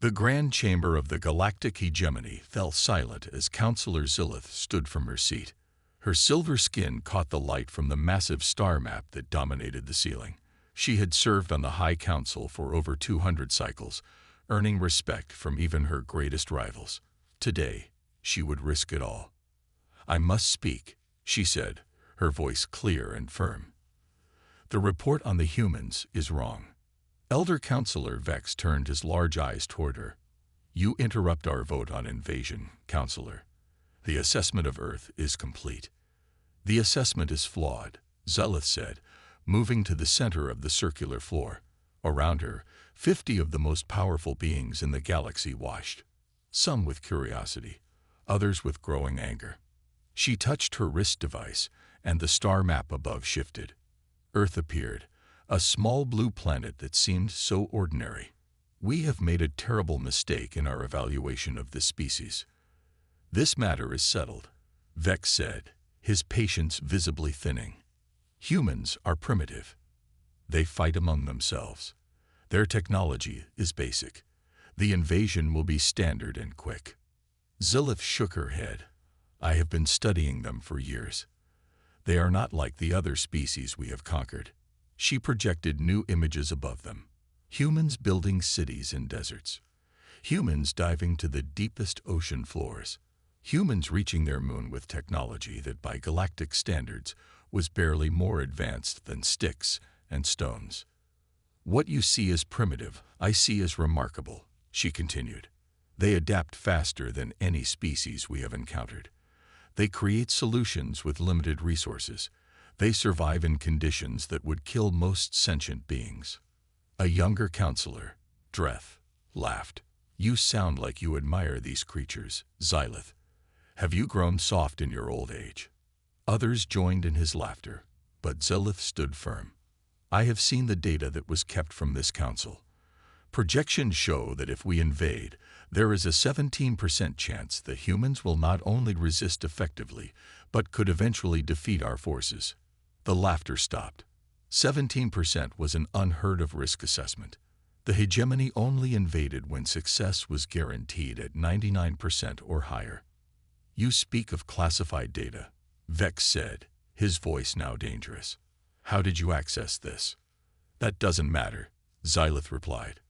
The grand chamber of the galactic hegemony fell silent as Counselor Zilith stood from her seat. Her silver skin caught the light from the massive star map that dominated the ceiling. She had served on the High Council for over 200 cycles, earning respect from even her greatest rivals. Today, she would risk it all. "I must speak," she said, her voice clear and firm. "The report on the humans is wrong." Elder Counselor Vex turned his large eyes toward her. "You interrupt our vote on invasion, Counselor. The assessment of Earth is complete." "The assessment is flawed," Zilith said, moving to the center of the circular floor. Around her, 50 of the most powerful beings in the galaxy watched, some with curiosity, others with growing anger. She touched her wrist device, and the star map above shifted. Earth appeared, a small blue planet that seemed so ordinary. "We have made a terrible mistake in our evaluation of this species. This matter is settled," Vex said, his patience visibly thinning. "Humans are primitive. They fight among themselves. Their technology is basic. The invasion will be standard and quick." Zilith shook her head. "I have been studying them for years. They are not like the other species we have conquered." She projected new images above them. Humans building cities in deserts. Humans diving to the deepest ocean floors. Humans reaching their moon with technology that by galactic standards was barely more advanced than sticks and stones. "What you see as primitive, I see as remarkable," she continued. "They adapt faster than any species we have encountered. They create solutions with limited resources. They survive in conditions that would kill most sentient beings." A younger counselor, Dreth, laughed. "You sound like you admire these creatures, Zilith. Have you grown soft in your old age?" Others joined in his laughter, but Zilith stood firm. "I have seen the data that was kept from this council. Projections show that if we invade, there is a 17% chance that humans will not only resist effectively, but could eventually defeat our forces." The laughter stopped. 17% was an unheard-of risk assessment. The hegemony only invaded when success was guaranteed at 99% or higher. "You speak of classified data," Vex said, his voice now dangerous. "How did you access this?" "That doesn't matter," Zilith replied.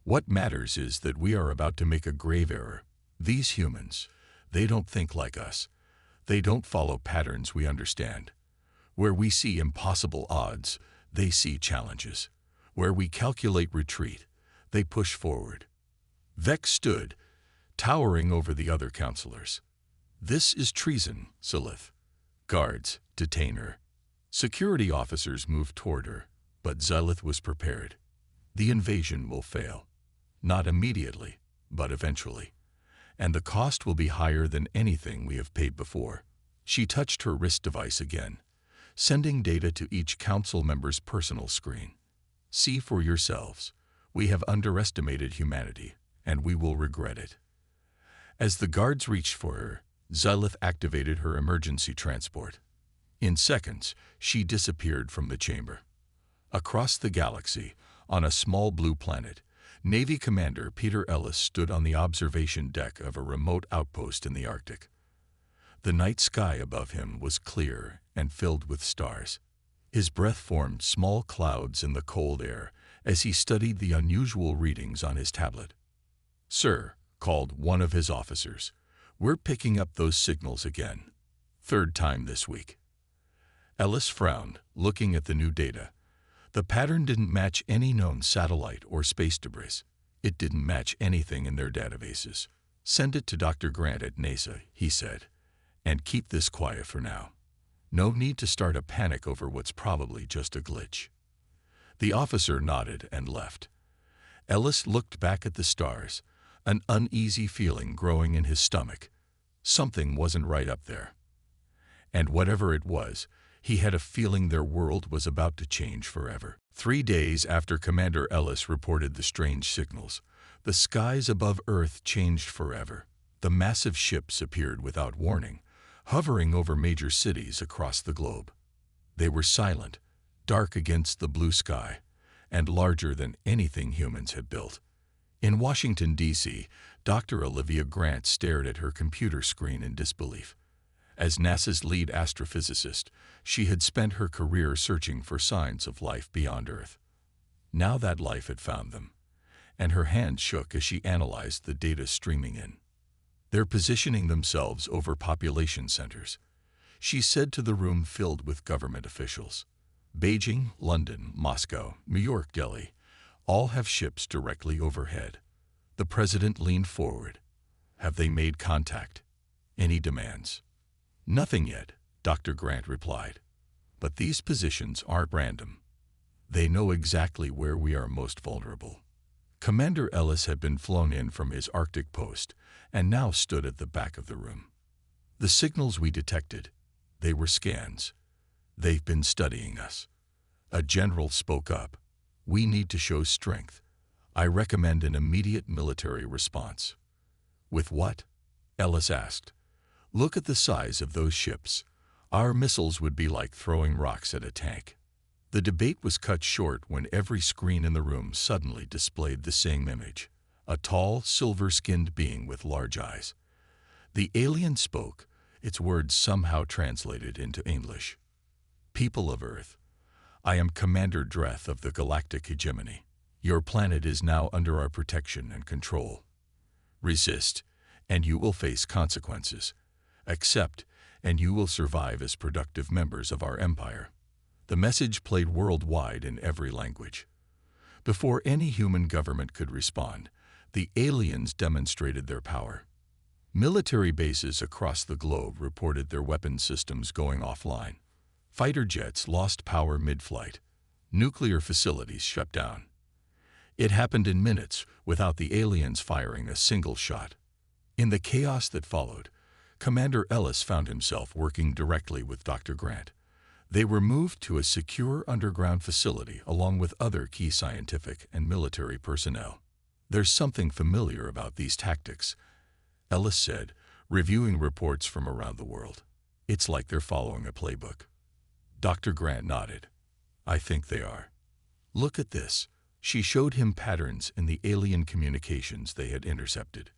"What matters is that we are about to make a grave error. These humans, they don't think like us. They don't follow patterns we understand. Where we see impossible odds, they see challenges. Where we calculate retreat, they push forward." Vex stood, towering over the other counselors. "This is treason, Zilith. Guards, detain her." Security officers moved toward her, but Zilith was prepared. "The invasion will fail. Not immediately, but eventually. And the cost will be higher than anything we have paid before." She touched her wrist device again, sending data to each council member's personal screen. "See for yourselves. We have underestimated humanity, and we will regret it." As the guards reached for her, Zilith activated her emergency transport. In seconds, she disappeared from the chamber. Across the galaxy, on a small blue planet, Navy Commander Peter Ellis stood on the observation deck of a remote outpost in the Arctic. The night sky above him was clear and filled with stars. His breath formed small clouds in the cold air as he studied the unusual readings on his tablet. "Sir," called one of his officers, "we're picking up those signals again. Third time this week." Ellis frowned, looking at the new data. The pattern didn't match any known satellite or space debris. It didn't match anything in their databases. "Send it to Dr. Grant at NASA," he said, "and keep this quiet for now. No need to start a panic over what's probably just a glitch." The officer nodded and left. Ellis looked back at the stars, an uneasy feeling growing in his stomach. Something wasn't right up there. And whatever it was, he had a feeling their world was about to change forever. 3 days after Commander Ellis reported the strange signals, the skies above Earth changed forever. The massive ships appeared without warning, hovering over major cities across the globe. They were silent, dark against the blue sky, and larger than anything humans had built. In Washington, D.C., Dr. Olivia Grant stared at her computer screen in disbelief. As NASA's lead astrophysicist, she had spent her career searching for signs of life beyond Earth. Now that life had found them, and her hand shook as she analyzed the data streaming in. They're positioning themselves over population centers, she said to the room filled with government officials. Beijing, London, Moscow, New York, Delhi, all have ships directly overhead. The president leaned forward. Have they made contact? Any demands? Nothing yet, Dr. Grant replied. But these positions aren't random. They know exactly where we are most vulnerable. Commander Ellis had been flown in from his Arctic post and now stood at the back of the room. The signals we detected, they were scans. They've been studying us. A general spoke up. We need to show strength. I recommend an immediate military response. With what? Ellis asked. Look at the size of those ships. Our missiles would be like throwing rocks at a tank. The debate was cut short when every screen in the room suddenly displayed the same image. A tall, silver-skinned being with large eyes. The alien spoke, its words somehow translated into English. People of Earth, I am Commander Dreth of the Galactic Hegemony. Your planet is now under our protection and control. Resist, and you will face consequences. Accept, and you will survive as productive members of our empire. The message played worldwide in every language. Before any human government could respond, the aliens demonstrated their power. Military bases across the globe reported their weapon systems going offline. Fighter jets lost power mid-flight. Nuclear facilities shut down. It happened in minutes without the aliens firing a single shot. In the chaos that followed, Commander Ellis found himself working directly with Dr. Grant. They were moved to a secure underground facility along with other key scientific and military personnel. There's something familiar about these tactics, Ellis said, reviewing reports from around the world. It's like they're following a playbook. Dr. Grant nodded. I think they are. Look at this. She showed him patterns in the alien communications they had intercepted.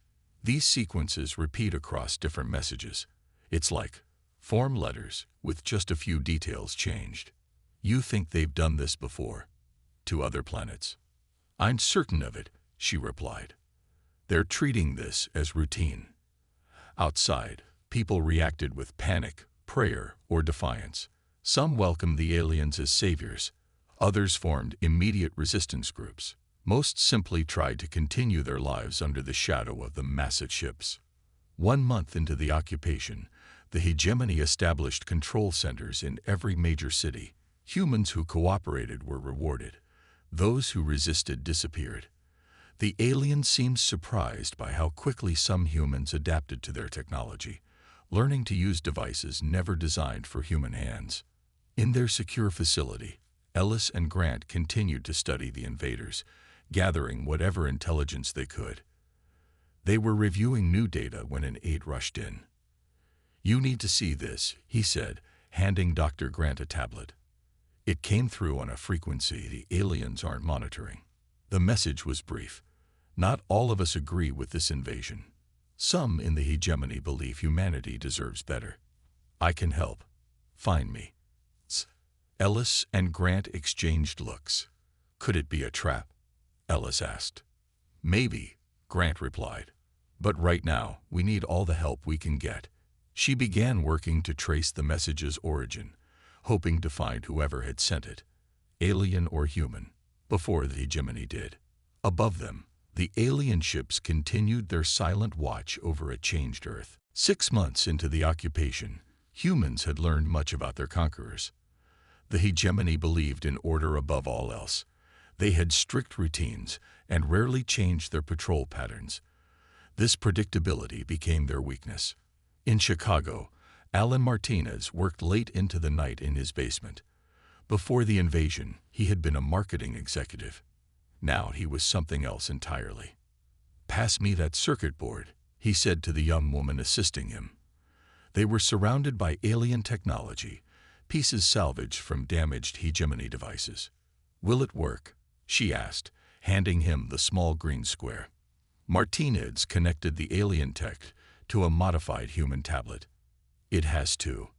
These sequences repeat across different messages. It's like form letters with just a few details changed. You think they've done this before? To other planets? I'm certain of it, she replied. They're treating this as routine. Outside, people reacted with panic, prayer, or defiance. Some welcomed the aliens as saviors. Others formed immediate resistance groups. Most simply tried to continue their lives under the shadow of the massive ships. 1 month into the occupation, the hegemony established control centers in every major city. Humans who cooperated were rewarded. Those who resisted disappeared. The aliens seemed surprised by how quickly some humans adapted to their technology, learning to use devices never designed for human hands. In their secure facility, Ellis and Grant continued to study the invaders, gathering whatever intelligence they could. They were reviewing new data when an aide rushed in. You need to see this, he said, handing Dr. Grant a tablet. It came through on a frequency the aliens aren't monitoring. The message was brief. Not all of us agree with this invasion. Some in the hegemony believe humanity deserves better. I can help. Find me. Ellis and Grant exchanged looks. Could it be a trap? Ellis asked. Maybe, Grant replied. But right now, we need all the help we can get. She began working to trace the message's origin, hoping to find whoever had sent it, alien or human, before the hegemony did. Above them, the alien ships continued their silent watch over a changed Earth. 6 months into the occupation, humans had learned much about their conquerors. The hegemony believed in order above all else. They had strict routines and rarely changed their patrol patterns. This predictability became their weakness. In Chicago, Alan Martinez worked late into the night in his basement. Before the invasion, he had been a marketing executive. Now he was something else entirely. Pass me that circuit board, he said to the young woman assisting him. They were surrounded by alien technology, pieces salvaged from damaged hegemony devices. Will it work? She asked, handing him the small green square. Martinez connected the alien tech to a modified human tablet. It has to.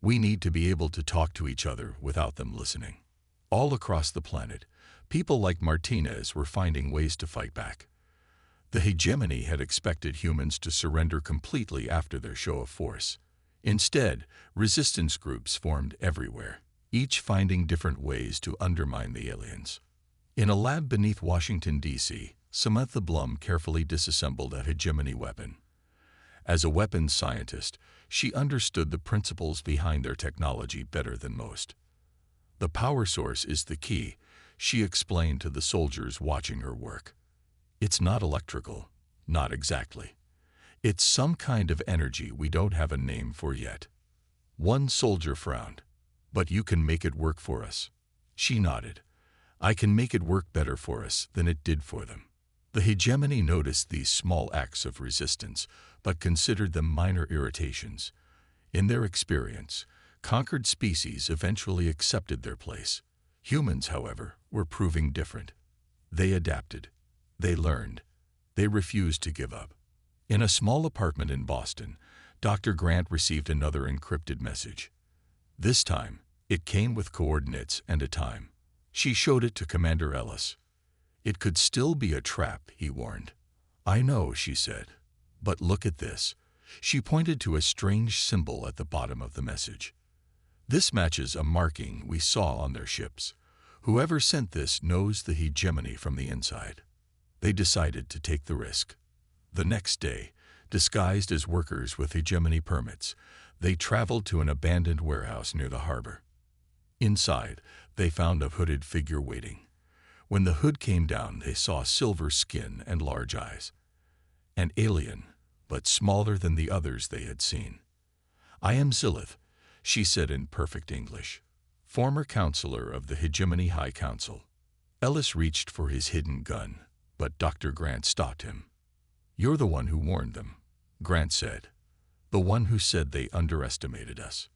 We need to be able to talk to each other without them listening. All across the planet, people like Martinez were finding ways to fight back. The hegemony had expected humans to surrender completely after their show of force. Instead, resistance groups formed everywhere, each finding different ways to undermine the aliens. In a lab beneath Washington, D.C., Samantha Blum carefully disassembled a hegemony weapon. As a weapons scientist, she understood the principles behind their technology better than most. The power source is the key, she explained to the soldiers watching her work. It's not electrical, not exactly. It's some kind of energy we don't have a name for yet. One soldier frowned. But you can make it work for us. She nodded. I can make it work better for us than it did for them. The hegemony noticed these small acts of resistance, but considered them minor irritations. In their experience, conquered species eventually accepted their place. Humans, however, were proving different. They adapted. They learned. They refused to give up. In a small apartment in Boston, Dr. Grant received another encrypted message. This time, it came with coordinates and a time. She showed it to Commander Ellis. It could still be a trap, he warned. I know, she said. But look at this. She pointed to a strange symbol at the bottom of the message. This matches a marking we saw on their ships. Whoever sent this knows the hegemony from the inside. They decided to take the risk. The next day, disguised as workers with hegemony permits, they traveled to an abandoned warehouse near the harbor. Inside, they found a hooded figure waiting. When the hood came down, they saw silver skin and large eyes. An alien, but smaller than the others they had seen. I am Zilith, she said in perfect English, former counselor of the Hegemony High Council. Ellis reached for his hidden gun, but Dr. Grant stopped him. You're the one who warned them, Grant said. The one who said they underestimated us.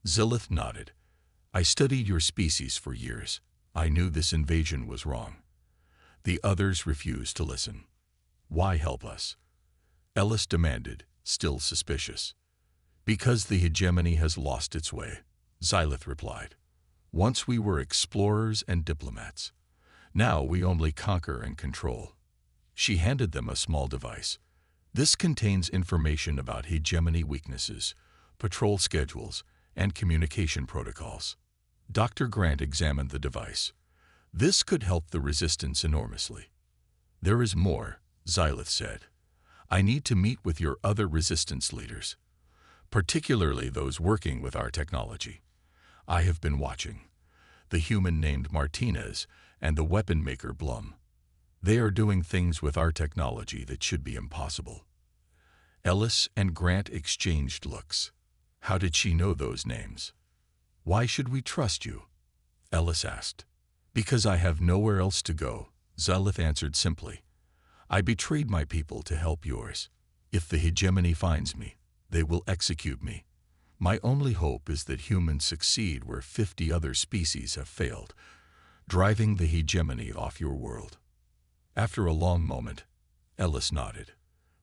Zilith nodded. I studied your species for years. I knew this invasion was wrong. The others refused to listen. Why help us? Ellis demanded, still suspicious. Because the hegemony has lost its way, Zilith replied. Once we were explorers and diplomats. Now we only conquer and control. She handed them a small device. This contains information about hegemony weaknesses, patrol schedules, and communication protocols. Dr. Grant examined the device. This could help the resistance enormously. There is more, Zilith said. I need to meet with your other resistance leaders, particularly those working with our technology. I have been watching. The human named Martinez and the weapon maker Blum. They are doing things with our technology that should be impossible. Ellis and Grant exchanged looks. How did she know those names? Why should we trust you? Ellis asked. Because I have nowhere else to go, Zilith answered simply. I betrayed my people to help yours. If the hegemony finds me, they will execute me. My only hope is that humans succeed where 50 other species have failed, driving the hegemony off your world. After a long moment, Ellis nodded.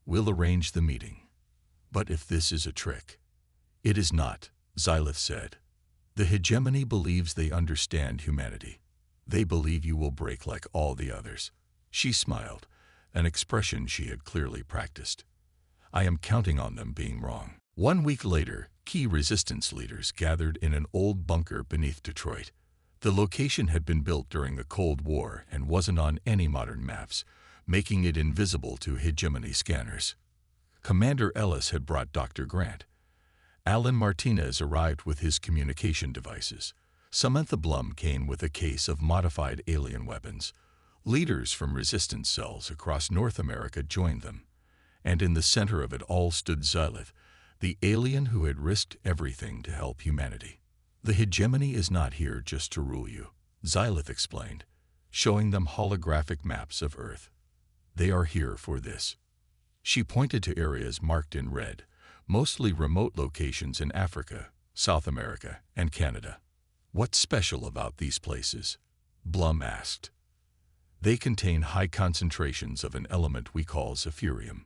We'll arrange the meeting. But if this is a trick. It is not, Zilith said. The hegemony believes they understand humanity. They believe you will break like all the others. She smiled, an expression she had clearly practiced. I am counting on them being wrong. 1 week later, key resistance leaders gathered in an old bunker beneath Detroit. The location had been built during the Cold War and wasn't on any modern maps, making it invisible to hegemony scanners. Commander Ellis had brought Dr. Grant. Alan Martinez arrived with his communication devices. Samantha Blum came with a case of modified alien weapons. Leaders from resistance cells across North America joined them. And in the center of it all stood Zilith, the alien who had risked everything to help humanity. The hegemony is not here just to rule you, Zilith explained, showing them holographic maps of Earth. They are here for this. She pointed to areas marked in red, mostly remote locations in Africa, South America, and Canada. What's special about these places? Blum asked. They contain high concentrations of an element we call zephyrium.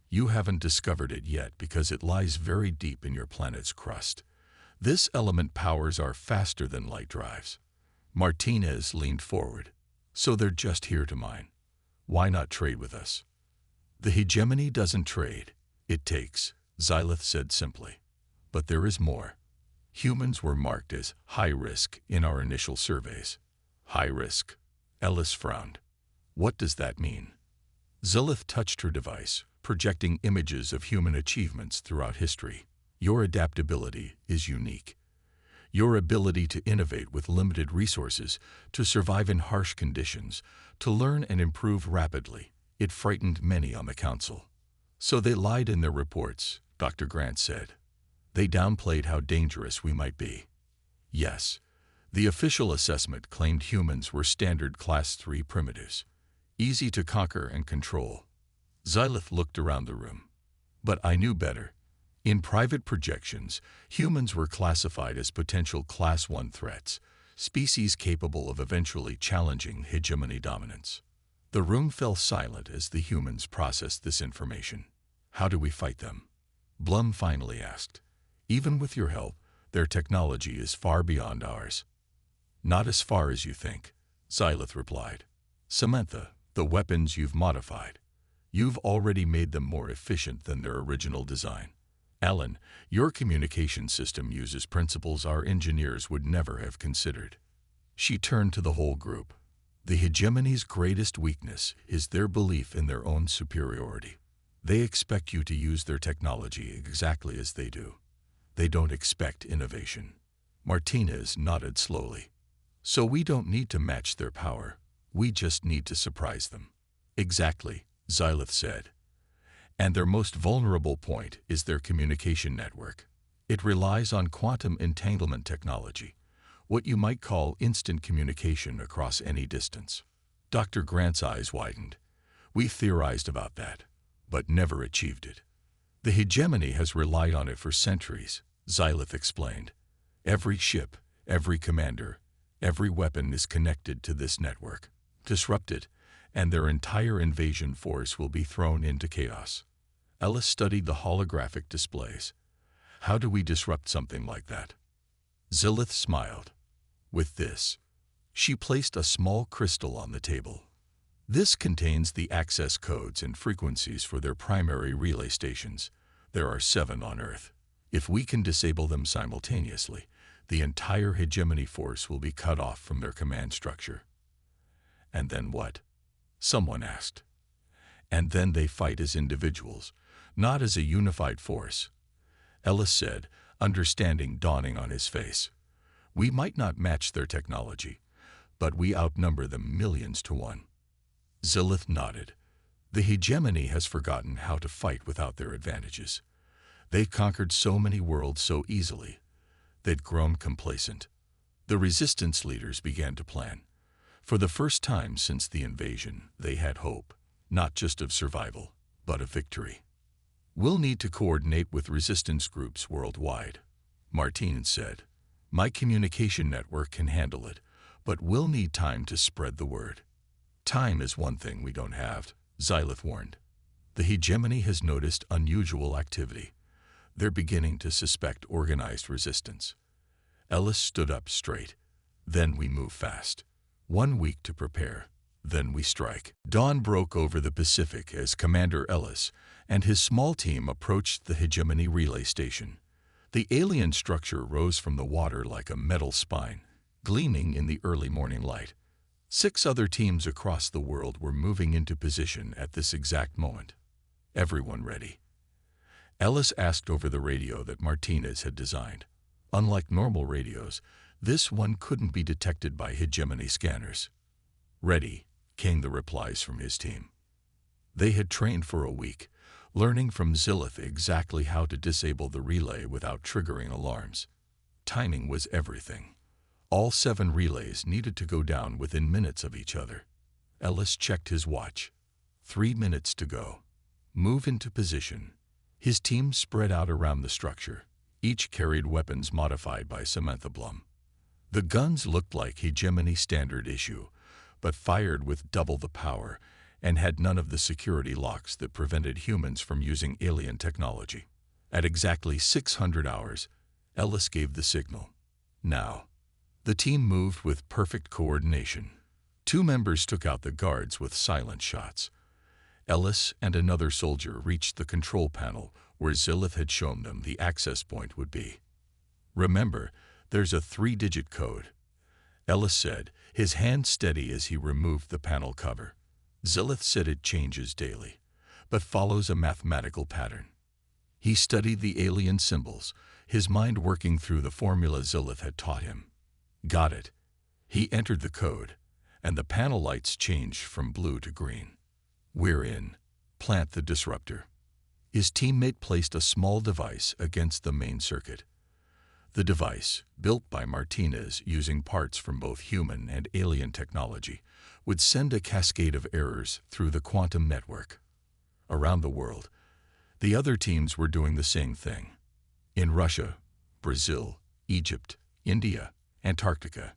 You haven't discovered it yet because it lies very deep in your planet's crust. This element powers our faster-than-light drives. Martinez leaned forward. So they're just here to mine. Why not trade with us? The hegemony doesn't trade. It takes, Xylith said simply. But there is more. Humans were marked as high risk in our initial surveys. High risk. Ellis frowned. What does that mean? Xylith touched her device, projecting images of human achievements throughout history. Your adaptability is unique. Your ability to innovate with limited resources, to survive in harsh conditions, to learn and improve rapidly. It frightened many on the council. So they lied in their reports, Dr. Grant said. They downplayed how dangerous we might be. Yes, the official assessment claimed humans were standard Class 3 primitives, easy to conquer and control. Xylith looked around the room. But I knew better. In private projections, humans were classified as potential Class 1 threats, species capable of eventually challenging hegemony dominance. The room fell silent as the humans processed this information. How do we fight them? Blum finally asked. Even with your help, their technology is far beyond ours. Not as far as you think, Xylith replied. Samantha, the weapons you've modified. You've already made them more efficient than their original design. Alan, your communication system uses principles our engineers would never have considered. She turned to the whole group. The hegemony's greatest weakness is their belief in their own superiority. They expect you to use their technology exactly as they do. They don't expect innovation. Martinez nodded slowly. So we don't need to match their power. We just need to surprise them. Exactly, Xylith said. And their most vulnerable point is their communication network. It relies on quantum entanglement technology, what you might call instant communication across any distance. Dr. Grant's eyes widened. We've theorized about that, but never achieved it. The hegemony has relied on it for centuries, Xylith explained. Every ship, every commander, every weapon is connected to this network. Disrupt it, and their entire invasion force will be thrown into chaos. Ellis studied the holographic displays. How do we disrupt something like that? Xylith smiled. With this. She placed a small crystal on the table. This contains the access codes and frequencies for their primary relay stations. There are 7 on Earth. If we can disable them simultaneously, the entire hegemony force will be cut off from their command structure. And then what? Someone asked. And then they fight as individuals, not as a unified force. Ellis said, understanding dawning on his face. We might not match their technology, but we outnumber them millions to one. Xylith nodded. The hegemony has forgotten how to fight without their advantages. They conquered so many worlds so easily. They'd grown complacent. The resistance leaders began to plan. For the first time since the invasion, they had hope, not just of survival, but of victory. We'll need to coordinate with resistance groups worldwide, Martin said. My communication network can handle it, but we'll need time to spread the word. Time is one thing we don't have, Xylith warned. The hegemony has noticed unusual activity. They're beginning to suspect organized resistance. Ellis stood up straight. Then we move fast. 1 week to prepare. Then we strike. Dawn broke over the Pacific as Commander Ellis and his small team approached the hegemony relay station. The alien structure rose from the water like a metal spine, gleaming in the early morning light. 6 other teams across the world were moving into position at this exact moment. Everyone ready. Ellis asked over the radio that Martinez had designed. Unlike normal radios, this one couldn't be detected by hegemony scanners. Ready, came the replies from his team. They had trained for a week, learning from Xylith exactly how to disable the relay without triggering alarms. Timing was everything. All 7 relays needed to go down within minutes of each other. Ellis checked his watch. 3 minutes to go. Move into position. His team spread out around the structure. Each carried weapons modified by Samantha Blum. The guns looked like hegemony standard issue, but fired with double the power and had none of the security locks that prevented humans from using alien technology. At exactly 600 hours, Ellis gave the signal. Now, the team moved with perfect coordination. 2 members took out the guards with silent shots. Ellis and another soldier reached the control panel where Zilith had shown them the access point would be. "Remember, there's a 3-digit code," Ellis said, his hand steady as he removed the panel cover. Zilith said it changes daily, but follows a mathematical pattern. He studied the alien symbols, his mind working through the formula Zilith had taught him. Got it. He entered the code, and the panel lights changed from blue to green. "We're in. Plant the disruptor." His teammate placed a small device against the main circuit. The device, built by Martinez using parts from both human and alien technology, would send a cascade of errors through the quantum network. Around the world, the other teams were doing the same thing. In Russia, Brazil, Egypt, India, Antarctica,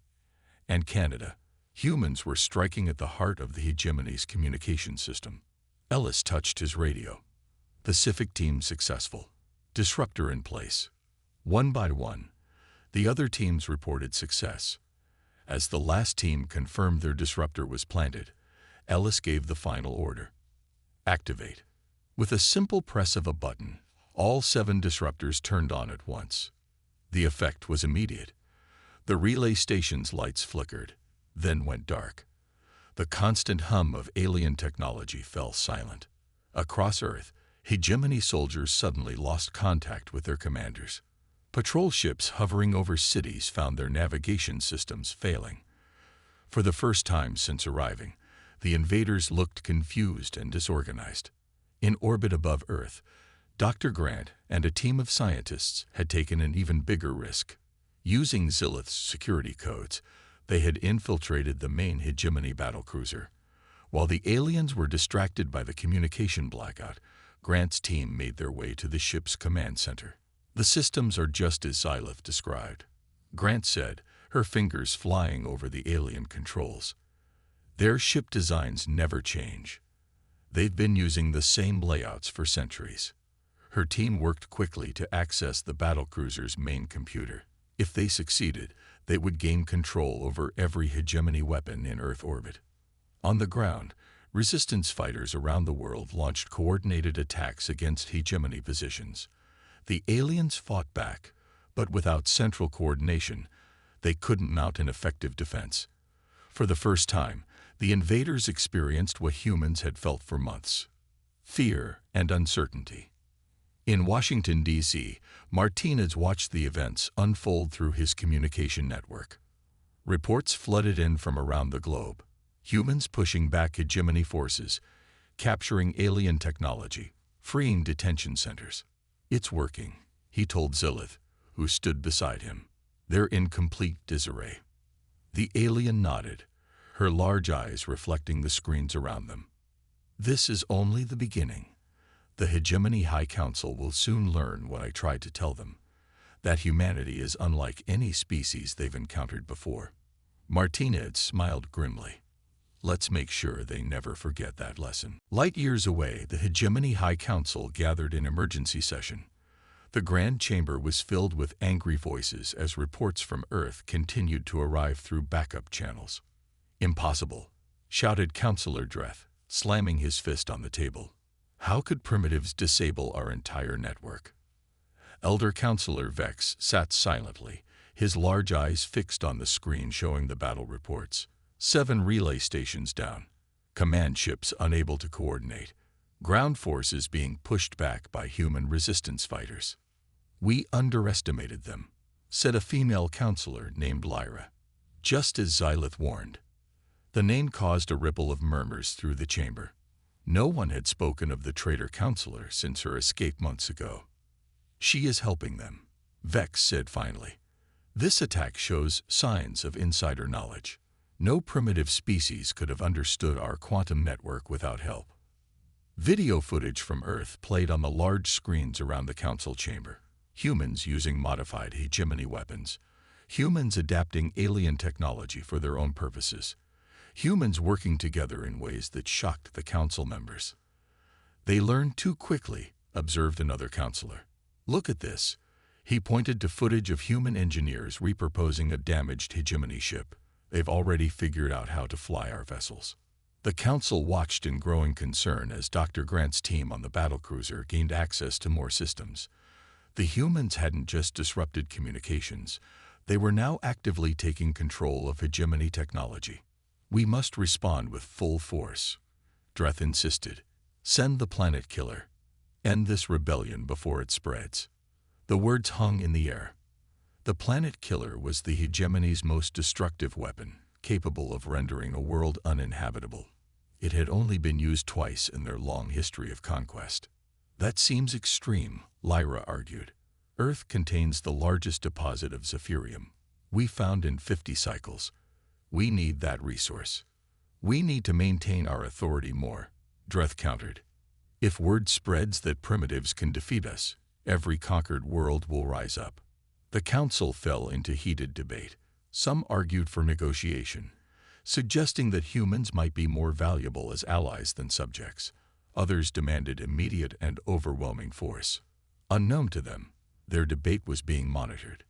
and Canada, humans were striking at the heart of the hegemony's communication system. Ellis touched his radio. Pacific team successful. Disruptor in place. One by one, the other teams reported success. As the last team confirmed their disruptor was planted, Ellis gave the final order. Activate. With a simple press of a button, all 7 disruptors turned on at once. The effect was immediate. The relay station's lights flickered, then went dark. The constant hum of alien technology fell silent. Across Earth, hegemony soldiers suddenly lost contact with their commanders. Patrol ships hovering over cities found their navigation systems failing. For the first time since arriving, the invaders looked confused and disorganized. In orbit above Earth, Dr. Grant and a team of scientists had taken an even bigger risk. Using Zilith's security codes, they had infiltrated the main hegemony battlecruiser. While the aliens were distracted by the communication blackout, Grant's team made their way to the ship's command center. "The systems are just as Zilith described," Grant said, her fingers flying over the alien controls. "Their ship designs never change. They've been using the same layouts for centuries." Her team worked quickly to access the battlecruiser's main computer. If they succeeded, they would gain control over every hegemony weapon in Earth orbit. On the ground, resistance fighters around the world launched coordinated attacks against hegemony positions. The aliens fought back, but without central coordination, they couldn't mount an effective defense. For the first time, the invaders experienced what humans had felt for months: fear and uncertainty. In Washington, D.C., Martinez watched the events unfold through his communication network. Reports flooded in from around the globe. Humans pushing back hegemony forces, capturing alien technology, freeing detention centers. "It's working," he told Zilith, who stood beside him. "They're in complete disarray." The alien nodded, her large eyes reflecting the screens around them. "This is only the beginning. The Hegemony High Council will soon learn what I tried to tell them, that humanity is unlike any species they've encountered before." Martinez smiled grimly. "Let's make sure they never forget that lesson." Light years away, the Hegemony High Council gathered in emergency session. The Grand Chamber was filled with angry voices as reports from Earth continued to arrive through backup channels. "Impossible," shouted Councillor Dreth, slamming his fist on the table. "How could primitives disable our entire network?" Elder Councillor Vex sat silently, his large eyes fixed on the screen showing the battle reports. 7 relay stations down. Command ships unable to coordinate. Ground forces being pushed back by human resistance fighters. "We underestimated them," said a female counselor named Lyra. Just as Zilith warned. The name caused a ripple of murmurs through the chamber. No one had spoken of the traitor counselor since her escape months ago. "She is helping them," Vex said finally. "This attack shows signs of insider knowledge. No primitive species could have understood our quantum network without help." Video footage from Earth played on the large screens around the council chamber. Humans using modified hegemony weapons. Humans adapting alien technology for their own purposes. humans working together in ways that shocked the council members. They learned too quickly, observed another counselor. Look at this. He pointed to footage of human engineers repurposing a damaged hegemony ship. They've already figured out how to fly our vessels. The council watched in growing concern as Dr. Grant's team on the battlecruiser gained access to more systems. The humans hadn't just disrupted communications. They were now actively taking control of hegemony technology. We must respond with full force, Dreth insisted. Send the planet killer. End this rebellion before it spreads. The words hung in the air. The planet killer was the hegemony's most destructive weapon, capable of rendering a world uninhabitable. It had only been used twice in their long history of conquest. That seems extreme, Lyra argued. Earth contains the largest deposit of Zephyrium. We found in 50 cycles. We need that resource. We need to maintain our authority more, Dreth countered. If word spreads that primitives can defeat us, every conquered world will rise up. The council fell into heated debate. Some argued for negotiation, suggesting that humans might be more valuable as allies than subjects. Others demanded immediate and overwhelming force. Unknown to them, their debate was being monitored.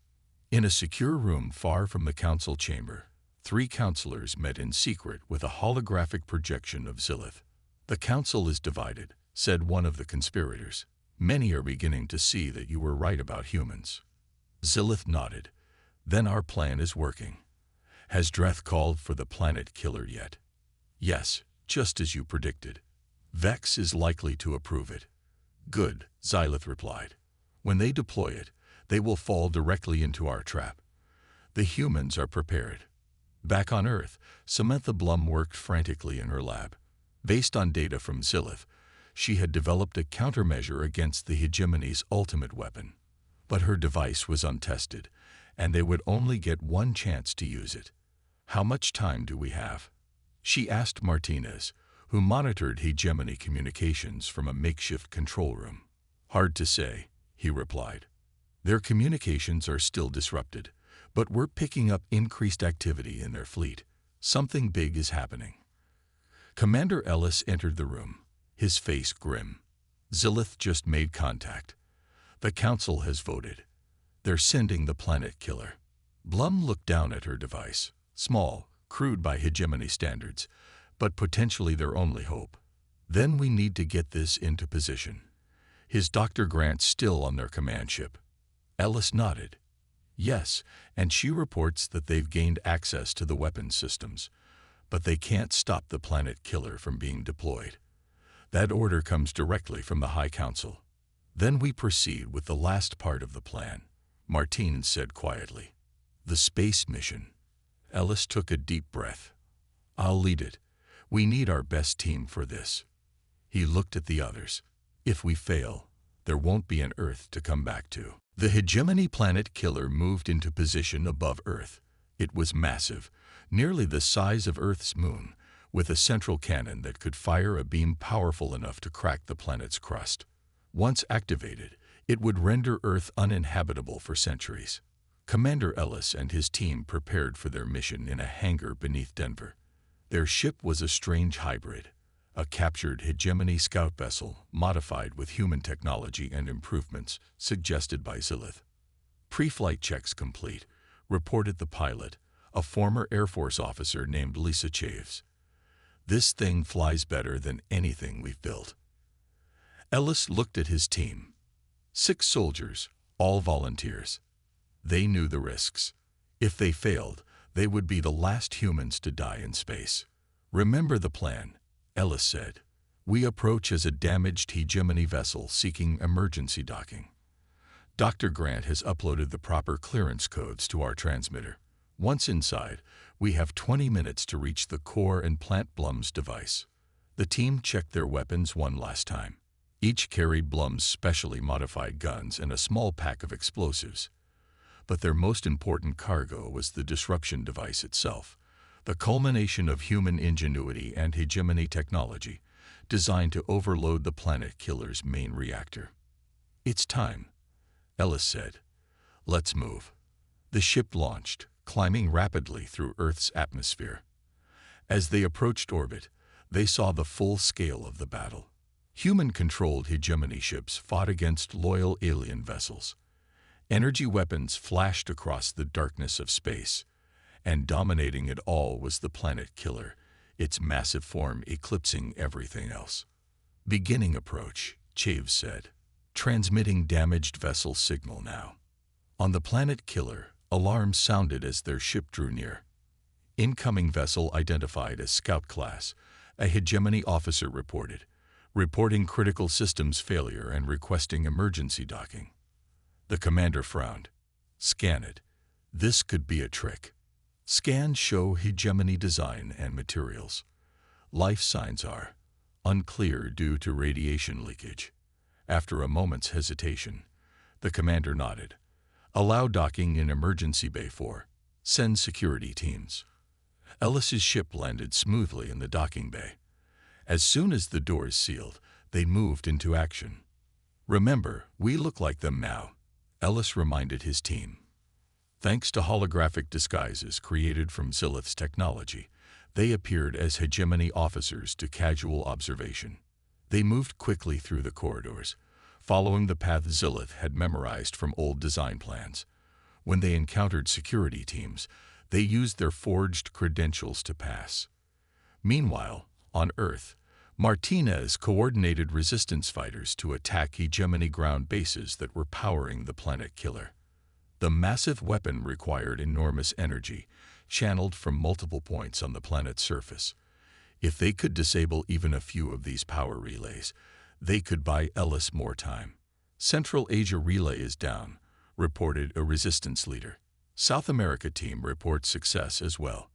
In a secure room far from the council chamber, 3 counselors met in secret with a holographic projection of Zilith. The council is divided, said one of the conspirators. Many are beginning to see that you were right about humans. Zilith nodded. Then our plan is working. Has Dreth called for the planet killer yet? Yes, just as you predicted. Vex is likely to approve it. Good, Zilith replied. When they deploy it, they will fall directly into our trap. The humans are prepared. Back on Earth, Samantha Blum worked frantically in her lab. Based on data from Zilith, she had developed a countermeasure against the hegemony's ultimate weapon. But her device was untested, and they would only get one chance to use it. How much time do we have? She asked Martinez, who monitored hegemony communications from a makeshift control room. Hard to say, he replied. Their communications are still disrupted, but we're picking up increased activity in their fleet. Something big is happening. Commander Ellis entered the room, his face grim. Zilith just made contact. The council has voted. They're sending the planet killer. Blum looked down at her device. Small, crude by hegemony standards, but potentially their only hope. Then we need to get this into position. Is Dr. Grant still on their command ship? Ellis nodded. Yes, and she reports that they've gained access to the weapons systems, but they can't stop the planet killer from being deployed. That order comes directly from the High Council. Then we proceed with the last part of the plan, Martine said quietly. The space mission. Ellis took a deep breath. I'll lead it. We need our best team for this. He looked at the others. If we fail, there won't be an Earth to come back to. The hegemony planet killer moved into position above Earth. It was massive, nearly the size of Earth's moon, with a central cannon that could fire a beam powerful enough to crack the planet's crust. Once activated, it would render Earth uninhabitable for centuries. Commander Ellis and his team prepared for their mission in a hangar beneath Denver. Their ship was a strange hybrid, a captured hegemony scout vessel modified with human technology and improvements suggested by Zilith. Pre-flight checks complete, reported the pilot, a former Air Force officer named Lisa Chaves. This thing flies better than anything we've built. Ellis looked at his team. 6 soldiers, all volunteers. They knew the risks. If they failed, they would be the last humans to die in space. Remember the plan, Ellis said. We approach as a damaged hegemony vessel seeking emergency docking. Dr. Grant has uploaded the proper clearance codes to our transmitter. Once inside, we have 20 minutes to reach the core and plant Blum's device. The team checked their weapons one last time. Each carried Blum's specially modified guns and a small pack of explosives. But their most important cargo was the disruption device itself, the culmination of human ingenuity and hegemony technology, designed to overload the planet killer's main reactor. It's time, Ellis said. Let's move. The ship launched, climbing rapidly through Earth's atmosphere. As they approached orbit, they saw the full scale of the battle. Human-controlled hegemony ships fought against loyal alien vessels. Energy weapons flashed across the darkness of space, and dominating it all was the planet killer, its massive form eclipsing everything else. "Beginning approach," Chaves said. "Transmitting damaged vessel signal now." On the planet killer, alarms sounded as their ship drew near. "Incoming vessel identified as Scout Class," a hegemony officer reported, reporting critical systems failure and requesting emergency docking. The commander frowned. "Scan it. This could be a trick." Scans show hegemony design and materials. Life signs are unclear due to radiation leakage. After a moment's hesitation, the commander nodded. "Allow docking in Emergency Bay 4. Send security teams." Ellis's ship landed smoothly in the docking bay. As soon as the doors sealed, they moved into action. "Remember, we look like them now," Ellis reminded his team. Thanks to holographic disguises created from Zilith's technology, they appeared as hegemony officers to casual observation. They moved quickly through the corridors, following the path Zilith had memorized from old design plans. When they encountered security teams, they used their forged credentials to pass. Meanwhile, on Earth, Martinez coordinated resistance fighters to attack hegemony ground bases that were powering the planet killer. The massive weapon required enormous energy, channeled from multiple points on the planet's surface. If they could disable even a few of these power relays, they could buy Ellis more time. "Central Asia relay is down," reported a resistance leader. "South America team reports success as well."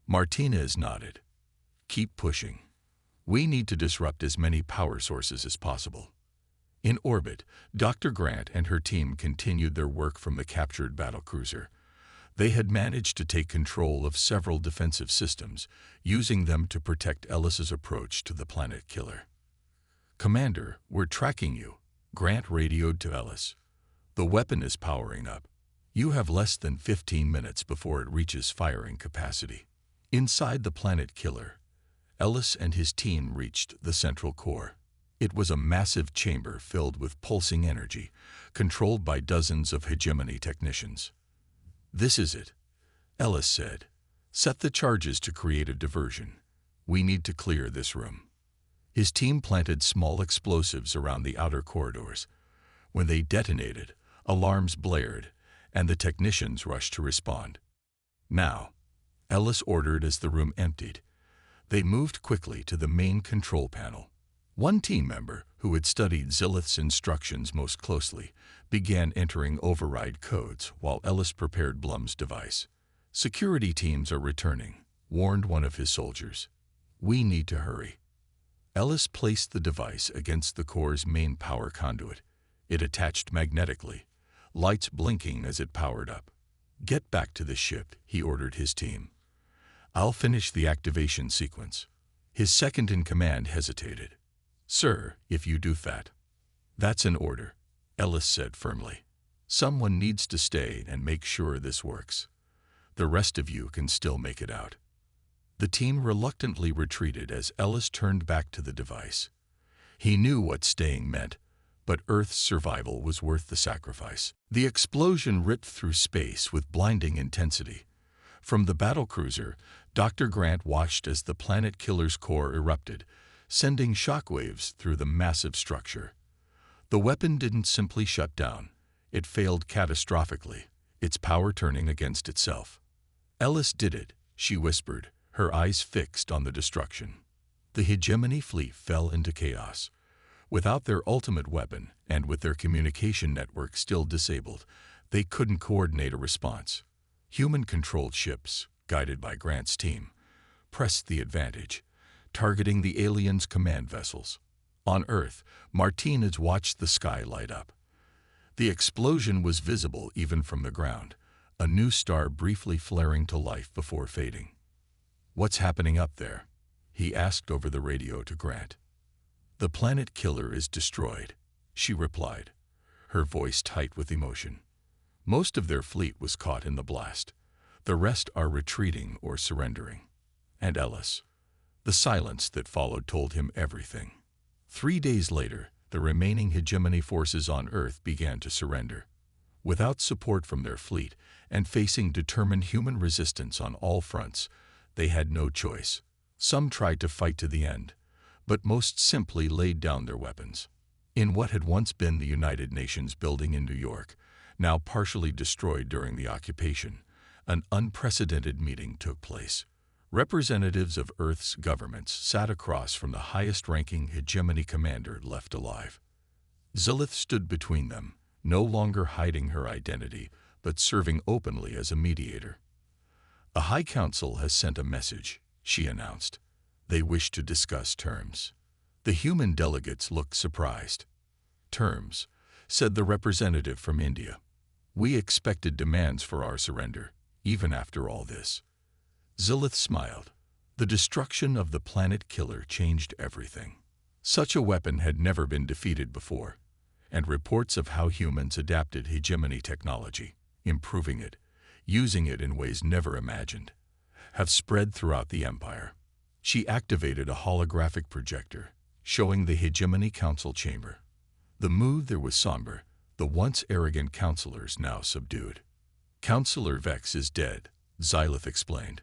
Martinez nodded. "Keep pushing. We need to disrupt as many power sources as possible." In orbit, Dr. Grant and her team continued their work from the captured battlecruiser. They had managed to take control of several defensive systems, using them to protect Ellis's approach to the planet killer. "Commander, we're tracking you," Grant radioed to Ellis. "The weapon is powering up. You have less than 15 minutes before it reaches firing capacity." Inside the planet killer, Ellis and his team reached the central core. It was a massive chamber filled with pulsing energy, controlled by dozens of hegemony technicians. "This is it," Ellis said. "Set the charges to create a diversion. We need to clear this room." His team planted small explosives around the outer corridors. When they detonated, alarms blared, and the technicians rushed to respond. "Now," Ellis ordered as the room emptied. They moved quickly to the main control panel. One team member, who had studied Zilith's instructions most closely, began entering override codes while Ellis prepared Blum's device. "Security teams are returning," warned one of his soldiers. "We need to hurry." Ellis placed the device against the core's main power conduit. It attached magnetically, lights blinking as it powered up. "Get back to the ship," he ordered his team. "I'll finish the activation sequence." His second-in-command hesitated. "Sir, if you do that." "That's an order," Ellis said firmly. "Someone needs to stay and make sure this works. The rest of you can still make it out." The team reluctantly retreated as Ellis turned back to the device. He knew what staying meant, but Earth's survival was worth the sacrifice. The explosion ripped through space with blinding intensity. From the battlecruiser, Dr. Grant watched as the planet killer's core erupted, sending shockwaves through the massive structure. The weapon didn't simply shut down. It failed catastrophically, its power turning against itself. "Ellis did it," she whispered, her eyes fixed on the destruction. The hegemony fleet fell into chaos. Without their ultimate weapon, and with their communication network still disabled, they couldn't coordinate a response. Human-controlled ships, guided by Grant's team, pressed the advantage, targeting the aliens' command vessels. On Earth, Martinez watched the sky light up. The explosion was visible even from the ground, a new star briefly flaring to life before fading. "What's happening up there?" he asked over the radio to Grant. "The planet killer is destroyed," she replied, her voice tight with emotion. "Most of their fleet was caught in the blast. The rest are retreating or surrendering." And Ellis. The silence that followed told him everything. 3 days later, the remaining hegemony forces on Earth began to surrender. Without support from their fleet and facing determined human resistance on all fronts, they had no choice. Some tried to fight to the end, but most simply laid down their weapons. In what had once been the United Nations building in New York, now partially destroyed during the occupation, an unprecedented meeting took place. Representatives of Earth's governments sat across from the highest-ranking hegemony commander left alive. Zilith stood between them, no longer hiding her identity, but serving openly as a mediator. "A High Council has sent a message," she announced. "They wish to discuss terms." The human delegates looked surprised. "Terms," said the representative from India. "We expected demands for our surrender, even after all this." Zilith smiled. The destruction of the planet killer changed everything. Such a weapon had never been defeated before, and reports of how humans adapted hegemony technology, improving it, using it in ways never imagined, have spread throughout the empire. She activated a holographic projector, showing the hegemony council chamber. The mood there was somber, the once arrogant counselors now subdued. "Counselor Vex is dead," Zilith explained,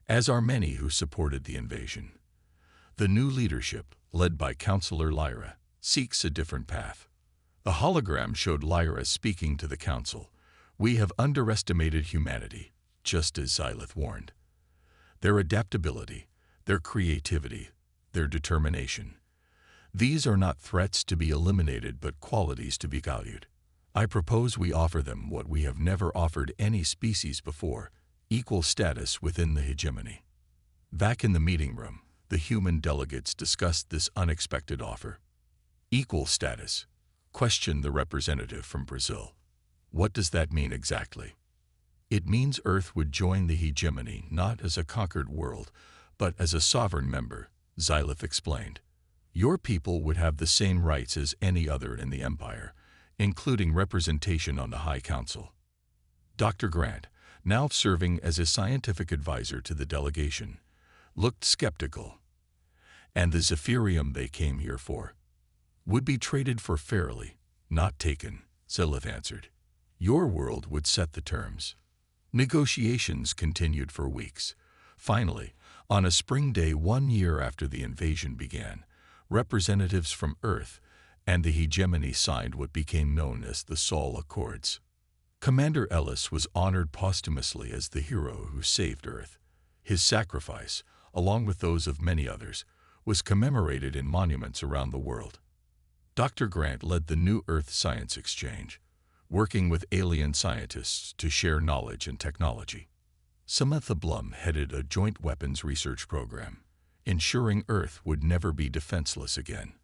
"as are many who supported the invasion. The new leadership, led by Counselor Lyra, seeks a different path." The hologram showed Lyra speaking to the council. "We have underestimated humanity, just as Zilith warned. Their adaptability, their creativity, their determination. These are not threats to be eliminated but qualities to be valued. I propose we offer them what we have never offered any species before, equal status within the hegemony." Back in the meeting room, the human delegates discussed this unexpected offer. "Equal status?" questioned the representative from Brazil. "What does that mean exactly?" "It means Earth would join the hegemony not as a conquered world, but as a sovereign member," Zilith explained. "Your people would have the same rights as any other in the empire, including representation on the High Council." Dr. Grant, now serving as a scientific advisor to the delegation, looked skeptical. "And the Zephyrium they came here for would be traded for fairly, not taken," Zilith answered. "Your world would set the terms." Negotiations continued for weeks. Finally, on a spring day 1 year after the invasion began, representatives from Earth and the hegemony signed what became known as the Sol Accords. Commander Ellis was honored posthumously as the hero who saved Earth. His sacrifice, along with those of many others, was commemorated in monuments around the world. Dr. Grant led the New Earth Science Exchange, working with alien scientists to share knowledge and technology. Samantha Blum headed a joint weapons research program, ensuring Earth would never be defenseless again.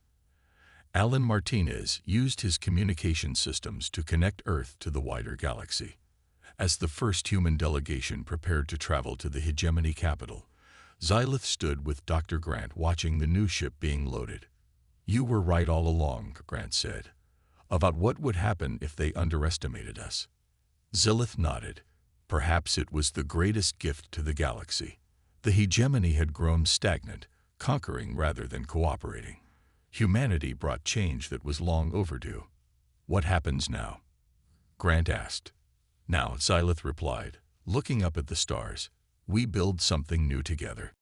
Alan Martinez used his communication systems to connect Earth to the wider galaxy. As the first human delegation prepared to travel to the hegemony capital, Zilith stood with Dr. Grant watching the new ship being loaded. "You were right all along," Grant said, "about what would happen if they underestimated us." Zilith nodded. Perhaps it was the greatest gift to the galaxy. The hegemony had grown stagnant, conquering rather than cooperating. Humanity brought change that was long overdue. "What happens now?" Grant asked. "Now," Zilith replied, looking up at the stars, "we build something new together.